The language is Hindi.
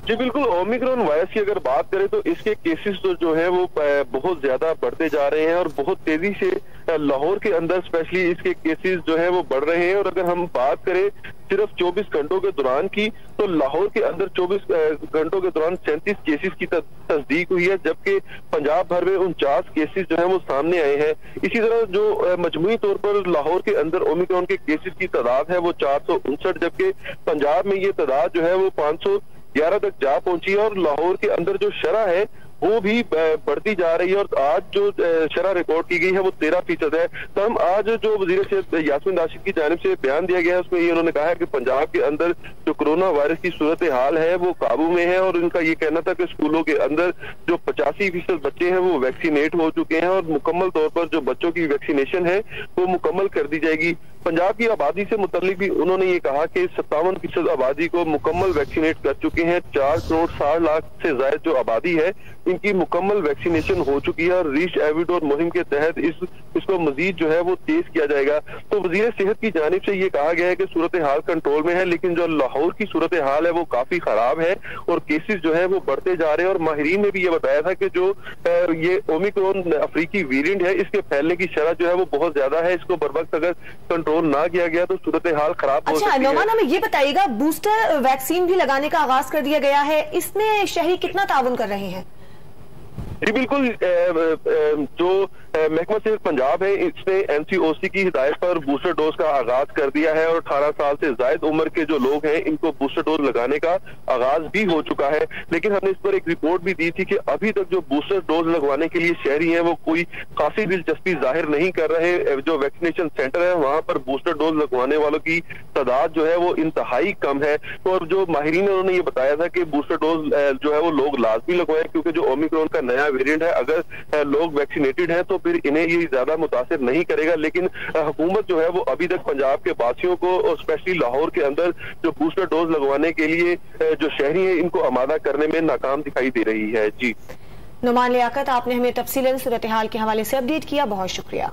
जी बिल्कुल, ओमिक्रॉन वायरस की अगर बात करें तो इसके केसेस तो जो है वो बहुत ज्यादा बढ़ते जा रहे हैं और बहुत तेजी से लाहौर के अंदर स्पेशली इसके केसेस जो है वो बढ़ रहे हैं। और अगर हम बात करें सिर्फ 24 घंटों के दौरान की, तो लाहौर के अंदर 24 घंटों के दौरान 37 केसेस की तस्दीक हुई है, जबकि पंजाब भर में 49 केसेस जो है वो सामने आए हैं। इसी तरह जो मजमूई तौर पर लाहौर के अंदर ओमिक्रॉन के केसेस की तादाद है वो 459, जबकि पंजाब में ये तादाद जो है वो 511 तक जा पहुंची है। और लाहौर के अंदर जो शरह है वो भी बढ़ती जा रही है और आज जो शरह रिकॉर्ड की गई है वो 13% है। तो हम आज जो वजीर सेहत यास्मीन राशिद की जानिब से बयान दिया गया है उसमें ये उन्होंने कहा है कि पंजाब के अंदर जो कोरोना वायरस की सूरत हाल है वो काबू में है। और उनका ये कहना था कि स्कूलों के अंदर जो 85% बच्चे हैं वो वैक्सीनेट हो चुके हैं और मुकम्मल तौर पर जो बच्चों की वैक्सीनेशन है वो मुकम्मल कर दी जाएगी। पंजाब की आबादी से मुतल्लिक भी उन्होंने ये कहा कि 57% आबादी को मुकम्मल वैक्सीनेट कर चुके हैं। 4 करोड़ 60 लाख से ज्यादा जो आबादी है इनकी मुकम्मल वैक्सीनेशन हो चुकी है और रीच एविडोर मुहिम के तहत इसको मजीद जो है वो तेज किया जाएगा। तो वजीर सेहत की जानिब से ये कहा गया है कि सूरत हाल कंट्रोल में है, लेकिन जो लाहौर की सूरत हाल है वो काफी खराब है और केसेस जो है वो बढ़ते जा रहे हैं। और माहिरीन ने भी ये बताया था कि जो ये ओमिक्रॉन अफ्रीकी वेरिएंट है इसके फैलने की शरह जो है वो बहुत ज्यादा है। इसको बर वक्त अगर कंट्रोल ना किया गया तो सूरत हाल खराब हो सकती है। नौमान, हमें ये बताइएगा, बूस्टर वैक्सीन भी लगाने का आगाज कर दिया गया है, इसमें शहरी कितना ताउन कर रहे हैं? जी बिल्कुल, जो महकमा सेहत पंजाब है इसने NCOC की हिदायत पर बूस्टर डोज का आगाज कर दिया है और 18 साल से जायद उम्र के जो लोग हैं इनको बूस्टर डोज लगाने का आगाज भी हो चुका है। लेकिन हमने इस पर एक रिपोर्ट भी दी थी कि अभी तक जो बूस्टर डोज लगवाने के लिए शहरी हैं वो कोई खासी दिलचस्पी जाहिर नहीं कर रहे। जो वैक्सीनेशन सेंटर है वहां पर बूस्टर डोज लगवाने वालों की तादाद जो है वो इंतहाई कम है। और जो माहिरीन ने उन्होंने ये बताया था कि बूस्टर डोज जो है वो लोग लाजमी लगवाएं, क्योंकि जो ओमिक्रॉन का नया वेरिएंट है अगर लोग वैक्सीनेटेड हैं तो फिर इन्हें ये ज्यादा मुतासिर नहीं करेगा। लेकिन हुकूमत जो है वो अभी तक पंजाब के वासियों को और स्पेशली लाहौर के अंदर जो बूस्टर डोज लगवाने के लिए जो शहरी है इनको आमादा करने में नाकाम दिखाई दे रही है। जी नौमान लियाकत, आपने हमें तफसीलन सूरत हाल के हवाले से अपडेट किया, बहुत शुक्रिया।